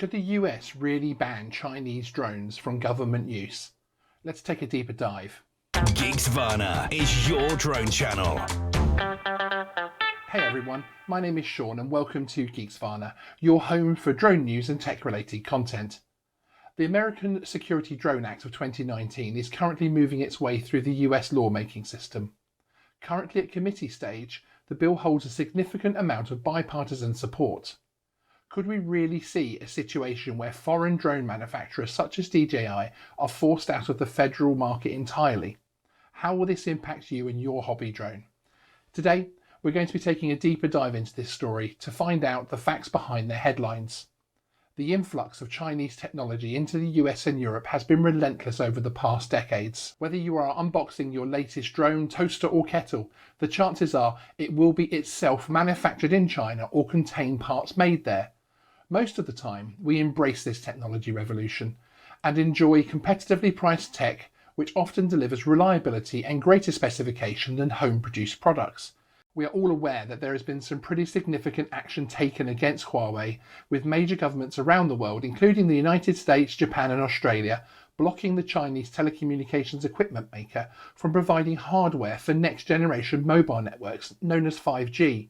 Could the US really ban Chinese drones from government use? Let's take a deeper dive. Geeksvana is your drone channel. Hey everyone, my name is Sean and welcome to Geeksvana, your home for drone news and tech-related content. The American Security Drone Act of 2019 is currently moving its way through the US lawmaking system. Currently at committee stage, the bill holds a significant amount of bipartisan support. Could we really see a situation where foreign drone manufacturers such as DJI are forced out of the federal market entirely? How will this impact you and your hobby drone? Today, we're going to be taking a deeper dive into this story to find out the facts behind the headlines. The influx of Chinese technology into the US and Europe has been relentless over the past decades. Whether you are unboxing your latest drone, toaster or kettle, the chances are it will be itself manufactured in China or contain parts made there. Most of the time, we embrace this technology revolution and enjoy competitively priced tech which often delivers reliability and greater specification than home-produced products. We are all aware that there has been some pretty significant action taken against Huawei, with major governments around the world, including the United States, Japan and Australia, blocking the Chinese telecommunications equipment maker from providing hardware for next-generation mobile networks known as 5G.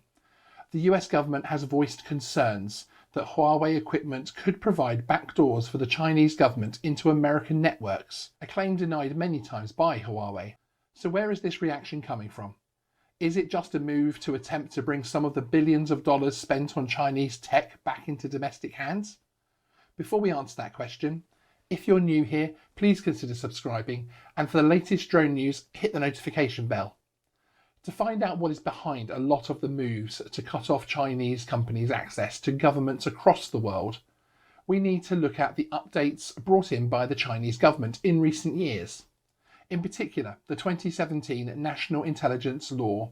The US government has voiced concerns that Huawei equipment could provide backdoors for the Chinese government into American networks, a claim denied many times by Huawei. So where is this reaction coming from? Is it just a move to attempt to bring some of the billions of dollars spent on Chinese tech back into domestic hands? Before we answer that question, if you're new here, please consider subscribing, and for the latest drone news, hit the notification bell. To find out what is behind a lot of the moves to cut off Chinese companies' access to governments across the world, we need to look at the updates brought in by the Chinese government in recent years. In particular, the 2017 National Intelligence Law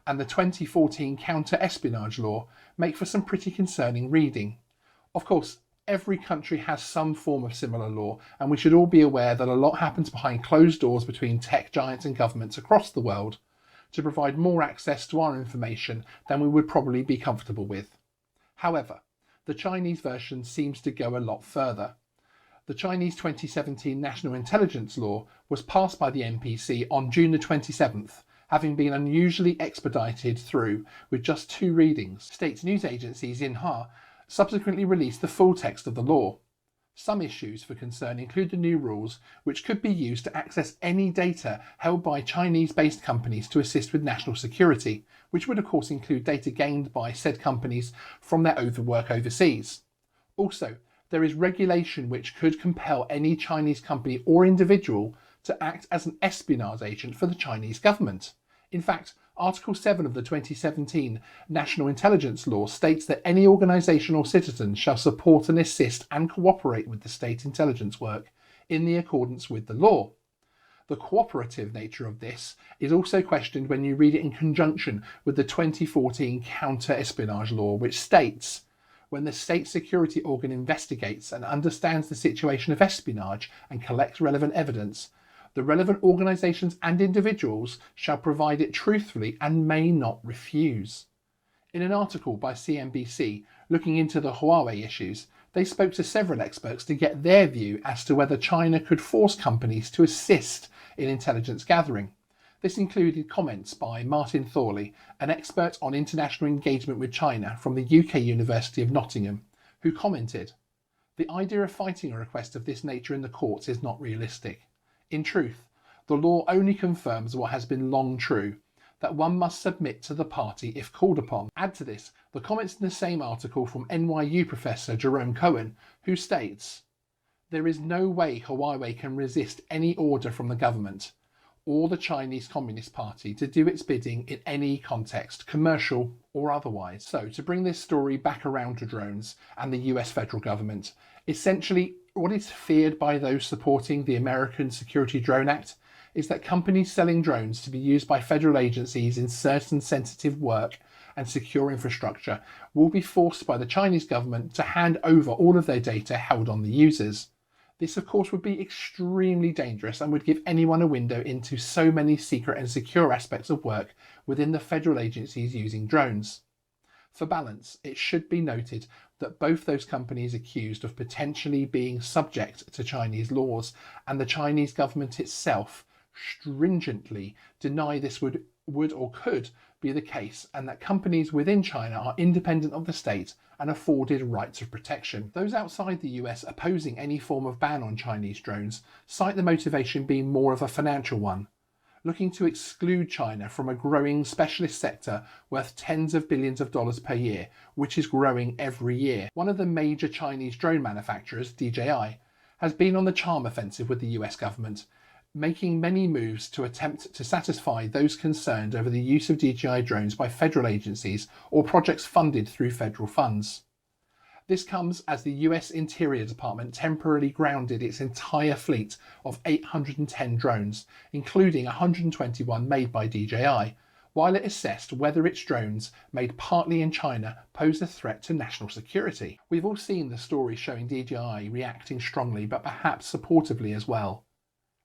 and the 2014 Counter-Espionage Law make for some pretty concerning reading. Of course, every country has some form of similar law, and we should all be aware that a lot happens behind closed doors between tech giants and governments across the world to provide more access to our information than we would probably be comfortable with. However, the Chinese version seems to go a lot further. The Chinese 2017 National Intelligence Law was passed by the NPC on June the 27th, having been unusually expedited through with just 2 readings. State news agency Xinhua subsequently released the full text of the law. Some issues for concern include the new rules, which could be used to access any data held by Chinese-based companies to assist with national security, which would of course include data gained by said companies from their work overseas. Also, there is regulation which could compel any Chinese company or individual to act as an espionage agent for the Chinese government. In fact, Article 7 of the 2017 National Intelligence Law states that any organisation or citizen shall support and assist and cooperate with the state intelligence work in the accordance with the law. The cooperative nature of this is also questioned when you read it in conjunction with the 2014 Counter-Espionage Law, which states, when the state security organ investigates and understands the situation of espionage and collects relevant evidence, the relevant organisations and individuals shall provide it truthfully and may not refuse. In an article by CNBC looking into the Huawei issues, they spoke to several experts to get their view as to whether China could force companies to assist in intelligence gathering. This included comments by Martin Thorley, an expert on international engagement with China from the UK University of Nottingham, who commented, "The idea of fighting a request of this nature in the courts is not realistic. In truth, the law only confirms what has been long true, that one must submit to the party if called upon." Add to this the comments in the same article from NYU professor Jerome Cohen, who states, "There is no way Huawei can resist any order from the government or the Chinese Communist Party to do its bidding in any context, commercial or otherwise." So, to bring this story back around to drones and the US federal government, essentially what is feared by those supporting the American Security Drone Act is that companies selling drones to be used by federal agencies in certain sensitive work and secure infrastructure will be forced by the Chinese government to hand over all of their data held on the users. This of course would be extremely dangerous and would give anyone a window into so many secret and secure aspects of work within the federal agencies using drones. For balance, it should be noted that both those companies accused of potentially being subject to Chinese laws, and the Chinese government itself stringently deny this would or could be the case, and that companies within China are independent of the state and afforded rights of protection. Those outside the US opposing any form of ban on Chinese drones cite the motivation being more of a financial one, looking to exclude China from a growing specialist sector worth tens of billions of dollars per year, which is growing every year. One of the major Chinese drone manufacturers, DJI, has been on the charm offensive with the US government, making many moves to attempt to satisfy those concerned over the use of DJI drones by federal agencies or projects funded through federal funds. This comes as the US Interior Department temporarily grounded its entire fleet of 810 drones, including 121 made by DJI, while it assessed whether its drones, made partly in China, pose a threat to national security. We've all seen the stories showing DJI reacting strongly, but perhaps supportively as well.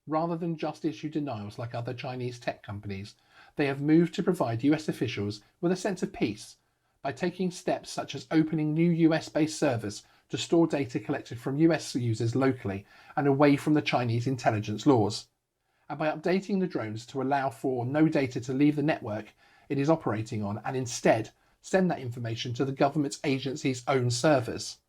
Rather than just issue denials like other Chinese tech companies, they have moved to provide US officials with a sense of peace by taking steps such as opening new US-based servers to store data collected from US users locally and away from the Chinese intelligence laws, and by updating the drones to allow for no data to leave the network it is operating on and instead send that information to the government's agency's own servers.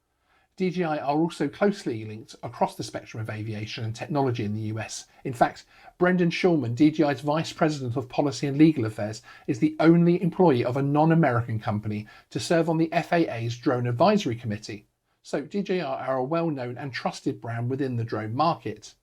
DJI are also closely linked across the spectrum of aviation and technology in the US. In fact, Brendan Schulman, DJI's Vice President of Policy and Legal Affairs, is the only employee of a non-American company to serve on the FAA's Drone Advisory Committee. So DJI are a well-known and trusted brand within the drone market.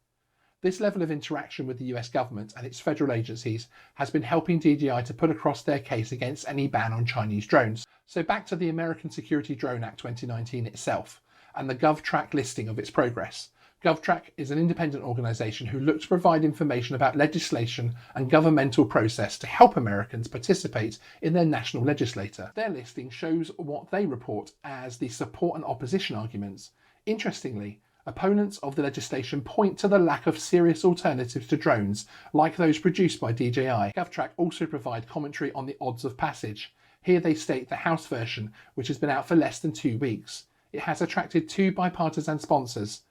This level of interaction with the US government and its federal agencies has been helping DJI to put across their case against any ban on Chinese drones. So back to the American Security Drone Act 2019 itself, and the GovTrack listing of its progress. GovTrack is an independent organisation who look to provide information about legislation and governmental process to help Americans participate in their national legislature. Their listing shows what they report as the support and opposition arguments. Interestingly, opponents of the legislation point to the lack of serious alternatives to drones like those produced by DJI. GovTrack also provide commentary on the odds of passage. Here they state the House version, which has been out for less than 2 weeks. It has attracted 2 bipartisan sponsors,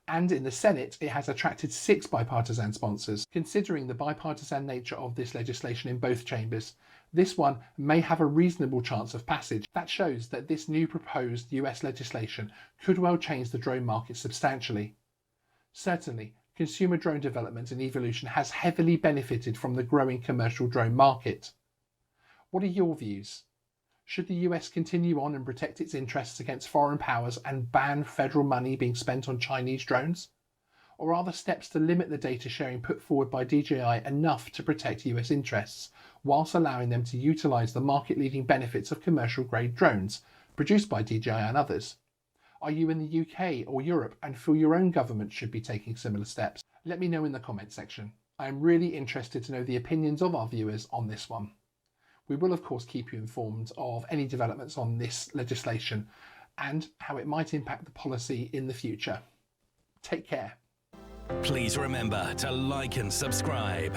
and in the Senate it has attracted 6 bipartisan sponsors. Considering the bipartisan nature of this legislation in both chambers, this one may have a reasonable chance of passage. That shows that this new proposed US legislation could well change the drone market substantially. Certainly, consumer drone development and evolution has heavily benefited from the growing commercial drone market. What are your views? Should the US continue on and protect its interests against foreign powers and ban federal money being spent on Chinese drones? Or are the steps to limit the data sharing put forward by DJI enough to protect US interests, whilst allowing them to utilise the market-leading benefits of commercial-grade drones produced by DJI and others? Are you in the UK or Europe and feel your own government should be taking similar steps? Let me know in the comments section. I am really interested to know the opinions of our viewers on this one. We will of course keep you informed of any developments on this legislation and how it might impact the policy in the future. Take care. Please remember to like and subscribe.